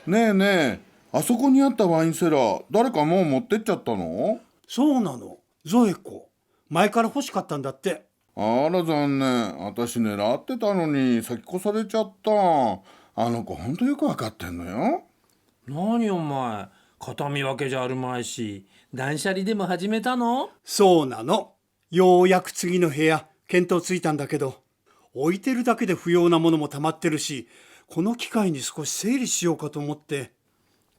ねえねえ、あそこにあったワインセラー、誰かもう持ってっちゃったの？そうなの、ゾエコ。前から欲しかったんだって。あら残念。私狙ってたのに先越されちゃった。あの子ほんとよくわかってんのよ。何お前、形見分けじゃあるまいし、断捨離でも始めたの？そうなの。ようやく次の部屋、見当ついたんだけど、置いてるだけで不要なものも溜まってるし、この機会に少し整理しようかと思って。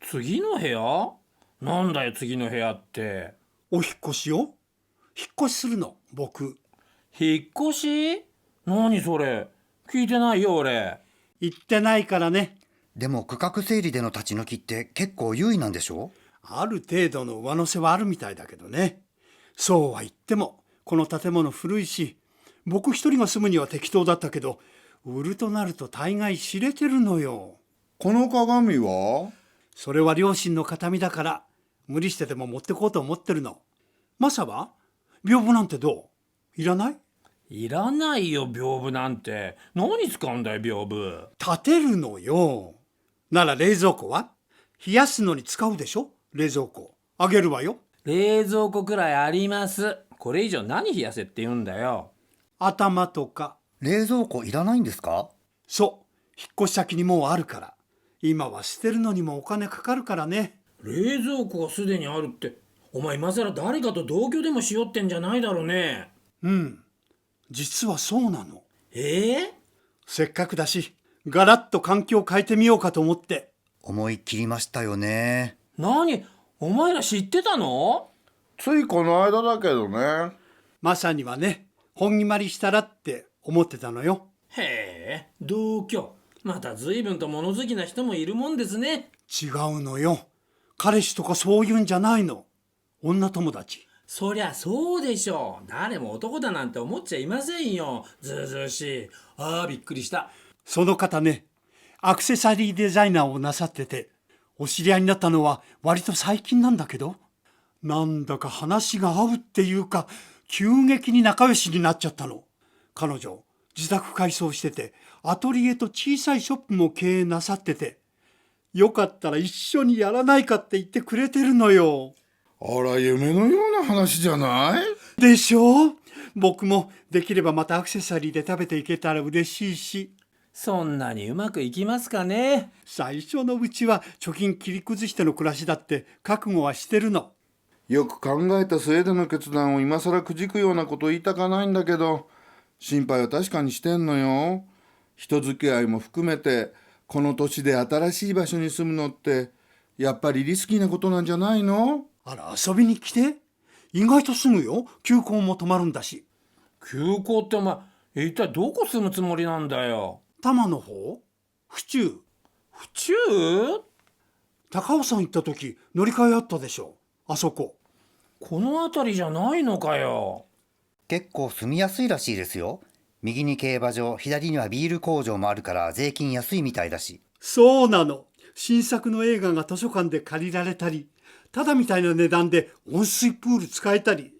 次の部屋？なんだよ次の部屋って。お引っ越しを？引っ越しするの、僕。引っ越し？何それ、聞いてないよ俺。言ってないからね。でも区画整理での立ち退きって結構優位なんでしょ？ある程度の上乗せはあるみたいだけどね。そうは言っても、この建物古いし、僕一人が住むには適当だったけど、売るとなると大概知れてるのよ。この鏡は？それは両親の形見だから、無理してでも持ってこうと思ってるの。マサは屏風なんてどう？いらない？いらないよ屏風なんて。何使うんだよ屏風。立てるのよ。なら冷蔵庫は？冷やすのに使うでしょ？冷蔵庫あげるわよ。冷蔵庫くらいあります。これ以上何冷やせって言うんだよ。頭とか。冷蔵庫いらないんですか？そう、引っ越し先にもうあるから。今は捨てるのにもお金かかるからね。冷蔵庫がすでにあるって、お前今更誰かと同居でもしよってんじゃないだろうね。うん、実はそうなの。え？せっかくだし、ガラッと環境を変えてみようかと思って。思い切りましたよね。何、お前ら知ってたの？ついこの間だけどね。まさにはね、本決まりしたらって思ってたのよ。へえ、同居。また随分と物好きな人もいるもんですね。違うのよ。彼氏とかそういうんじゃないの。女友達。そりゃそうでしょう。誰も男だなんて思っちゃいませんよ。ずうずうしい。ああ、びっくりした。その方ね、アクセサリーデザイナーをなさってて、お知り合いになったのは割と最近なんだけど、なんだか話が合うっていうか、急激に仲良しになっちゃったの。彼女、自宅改装してて、アトリエと小さいショップも経営なさってて、よかったら一緒にやらないかって言ってくれてるのよ。あら夢のような話じゃない？でしょう？僕もできればまたアクセサリーで食べていけたら嬉しいし。そんなにうまくいきますかね。最初のうちは貯金切り崩しての暮らしだって覚悟はしてるの。よく考えた末での決断を今更くじくようなこと言いたかないんだけど、心配は確かにしてんのよ。人付き合いも含めて、この土地で新しい場所に住むのって、やっぱりリスキーなことなんじゃないの？あら、遊びに来て。意外とすぐよ。休校も泊まるんだし。休校ってお前、一体どこ住むつもりなんだよ。多摩の方？府中。府中？高尾山行った時乗り換えあったでしょ。あそこ。この辺りじゃないのかよ。結構住みやすいらしいですよ。右に競馬場、左にはビール工場もあるから税金安いみたいだし。そうなの。新作の映画が図書館で借りられたり、ただみたいな値段で温水プール使えたり、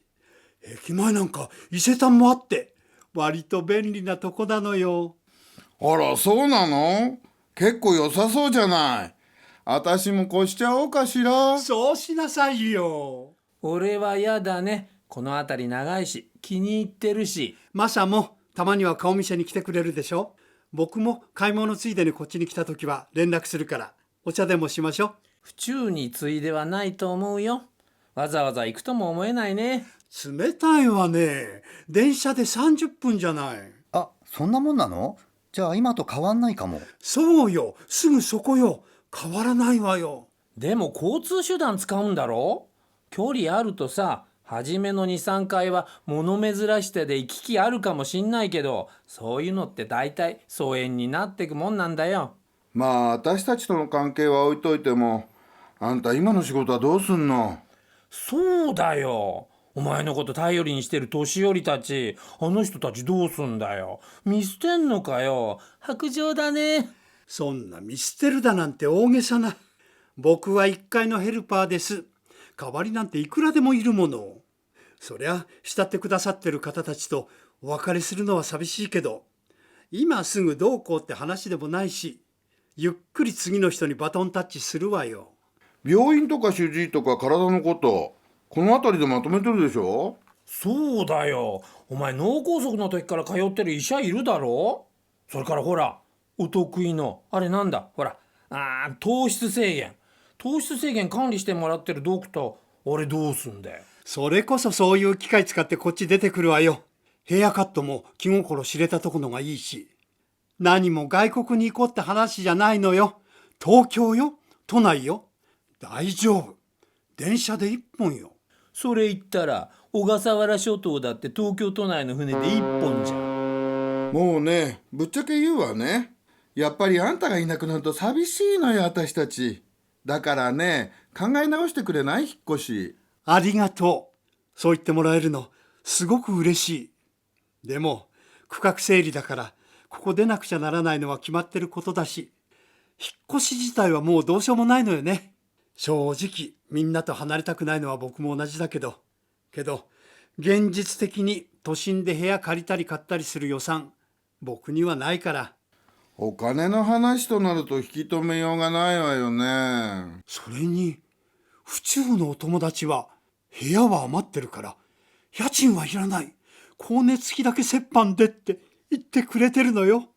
駅前なんか伊勢丹もあって、割と便利なとこなのよ。あらそうなの？結構良さそうじゃない。私も越しちゃおうかしら。そうしなさいよ。俺はやだね。この辺り長いし気に入ってるし。マサもたまには顔見せに来てくれるでしょ。僕も買い物ついでにこっちに来た時は連絡するから、お茶でもしましょう。府中についではないと思うよ。わざわざ行くとも思えないね。冷たいわね。電車で30分じゃない。あ、そんなもんなの？じゃあ今と変わんないかも。そうよ、すぐそこよ。変わらないわよ。でも交通手段使うんだろ？距離あるとさ、初めの2、3回は物珍しさで行き来あるかもしんないけど、そういうのって大体疎遠になってくもんなんだよ。まあ私たちとの関係は置いといても、あんた今の仕事はどうすんの？そうだよ。お前のこと頼りにしてる年寄りたち、あの人たちどうすんだよ。見捨てんのかよ。薄情だね。そんな見捨てるだなんて大げさな。僕は一階のヘルパーです。代わりなんていくらでもいるもの。そりゃ慕ってくださってる方たちとお別れするのは寂しいけど、今すぐどうこうって話でもないし、ゆっくり次の人にバトンタッチするわよ。病院とか主治医とか体のこと、この辺りでまとめてるでしょ？そうだよ。お前脳梗塞の時から通ってる医者いるだろ？それからほら、お得意のあれなんだ、ほら、糖質制限。糖質制限管理してもらってるドクター、あれどうすんだよ。それこそそういう機械使ってこっち出てくるわよ。ヘアカットも気心知れたとこのがいいし。何も外国に行こうって話じゃないのよ。東京よ、都内よ。大丈夫。電車で1本よ。それ言ったら小笠原諸島だって東京都内の船で1本じゃん。もうね、ぶっちゃけ言うわね。やっぱりあんたがいなくなると寂しいのよ、私たち。だからね、考え直してくれない？引っ越し。ありがとう。そう言ってもらえるの、すごく嬉しい。でも、区画整理だから、ここ出なくちゃならないのは決まってることだし、引っ越し自体はもうどうしようもないのよね。正直、みんなと離れたくないのは僕も同じだけど、現実的に都心で部屋借りたり買ったりする予算、僕にはないから。お金の話となると引き止めようがないわよね。それに、府中のお友達は、部屋は余ってるから、家賃はいらない。光熱費だけ折半でって言ってくれてるのよ。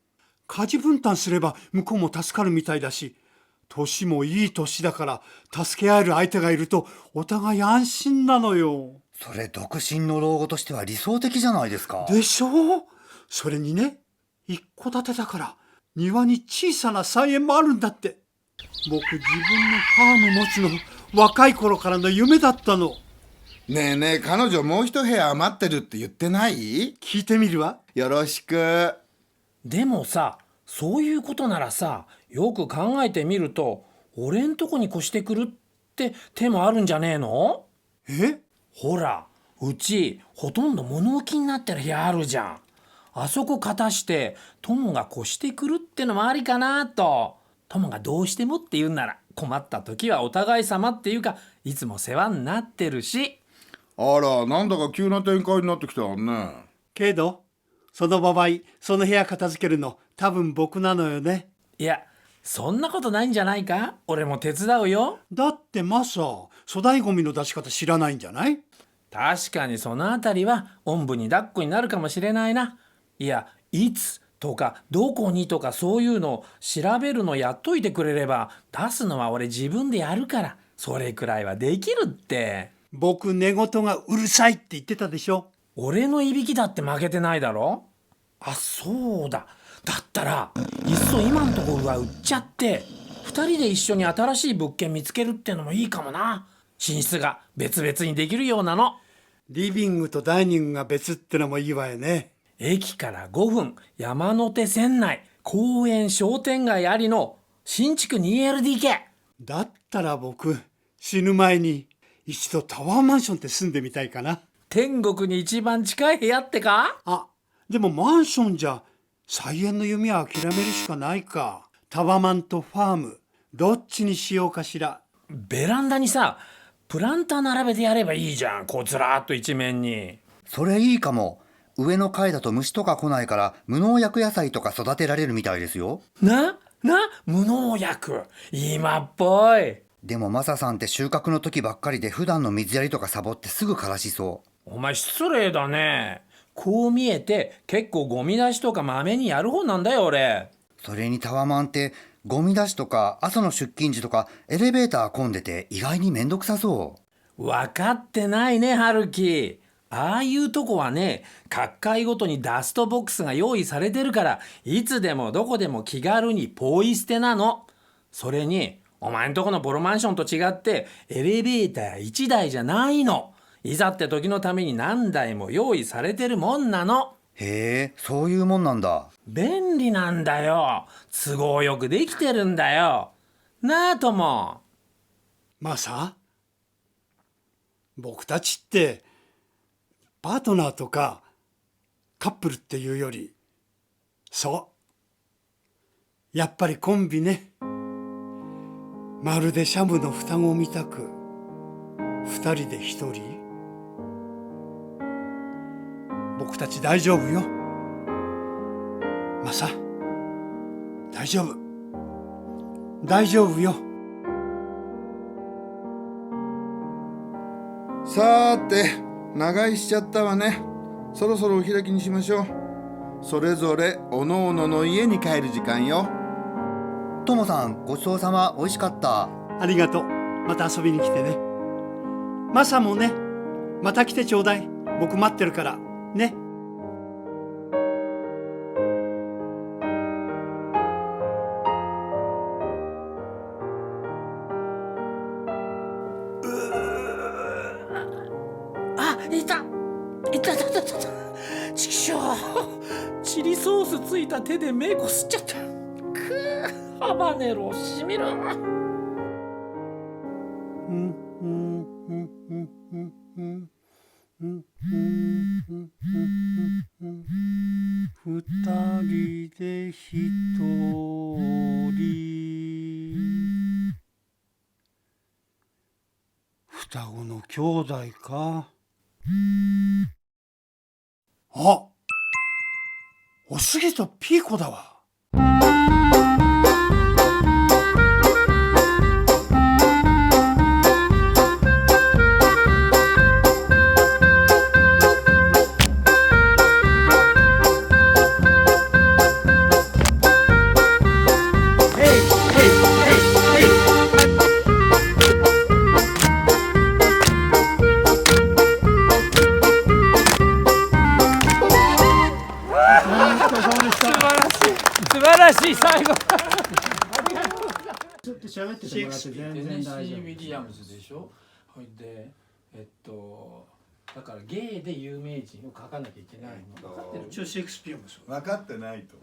家事分担すれば向こうも助かるみたいだし、年もいい年だから助け合える相手がいるとお互い安心なのよ。それ独身の老後としては理想的じゃないですか。でしょう？それにね、一戸建てだから庭に小さな菜園もあるんだって。僕自分のファーム持つの若い頃からの夢だったの。ねえねえ、彼女もう一部屋余ってるって言ってない？聞いてみるわ。よろしく。でもさ、そういうことならさ、よく考えてみると、俺んとこに越してくるって手もあるんじゃねえの？え？ほら、うちほとんど物置になってる部屋あるじゃん。あそこ片して友が越してくるってのもありかなと。友がどうしてもって言うんなら、困った時はお互い様っていうか、いつも世話になってるし。あら、なんだか急な展開になってきたわね。けど、その場合、その部屋片付けるの多分僕なのよね。いや、そんなことないんじゃないか？俺も手伝うよ。だってマサ、粗大ゴミの出し方知らないんじゃない？確かにそのあたりはおんぶに抱っこになるかもしれないな。いや、いつとかどこにとかそういうのを調べるのやっといてくれれば、出すのは俺自分でやるから、それくらいはできるって。僕寝言がうるさいって言ってたでしょ。俺のいびきだって負けてないだろ。あ、そうだ。だったらいっそ今んところは売っちゃって、2人で一緒に新しい物件見つけるってのもいいかもな。寝室が別々にできるようなの。リビングとダイニングが別ってのもいいわよね。駅から5分、山手線内、公園商店街ありの新築 2LDK。 だったら僕、死ぬ前に一度タワーマンションって住んでみたいかな。天国に一番近い部屋ってか？あ、でもマンションじゃ菜園の夢は諦めるしかないか。タワマンとファーム、どっちにしようかしら。ベランダにさ、プランター並べてやればいいじゃん。こうずらーっと一面に。それいいかも。上の階だと虫とか来ないから無農薬野菜とか育てられるみたいですよ。無農薬。今っぽい。でもマサさんって収穫の時ばっかりで普段の水やりとかサボってすぐ枯らしそお前失礼だね。こう見えて結構ゴミ出しとかまめにやる方なんだよ俺。う。それにタワマンってゴミ出しとか朝の出勤時とかエレベーター混んでて意外にめんどくさそう。分かってないね春樹。ああいうとこはね、各階ごとにダストボックスが用意されてるから、いつでもどこでも気軽にポイ捨てなの。それにお前んとこのボロマンションと違ってエレベーター1台じゃないの。いざって時のために何台も用意されてるもんなの。へえ、そういうもんなんだ。便利なんだよ。都合よくできてるんだよ。なあとも。マサ、僕たちってパートナーとかカップルっていうより、そうやっぱりコンビね。まるでシャムの双子みたく二人で一人。僕たち大丈夫よマサ、大丈夫大丈夫よ。さーて、長居しちゃったわね。そろそろお開きにしましょう。それぞれおのおのの家に帰る時間よ。ともさん、ごちそうさま、美味しかった。ありがとう。また遊びに来てね。マサもね、また来てちょうだい。僕待ってるからね。あ、いたちくしょう。チリソースついた手で目こすっちゃった。ハバネロしみる。二人で一人。双子の兄弟か。あ、おすぎとピーコだわ。素晴らしい最後。ちょっと喋っててもらって全然大丈夫。ウィリアムズでしょ。ほいでだからゲイで有名人を書かなきゃいけないの。分かってる。一応シェイクスピアもそう。分かってないと。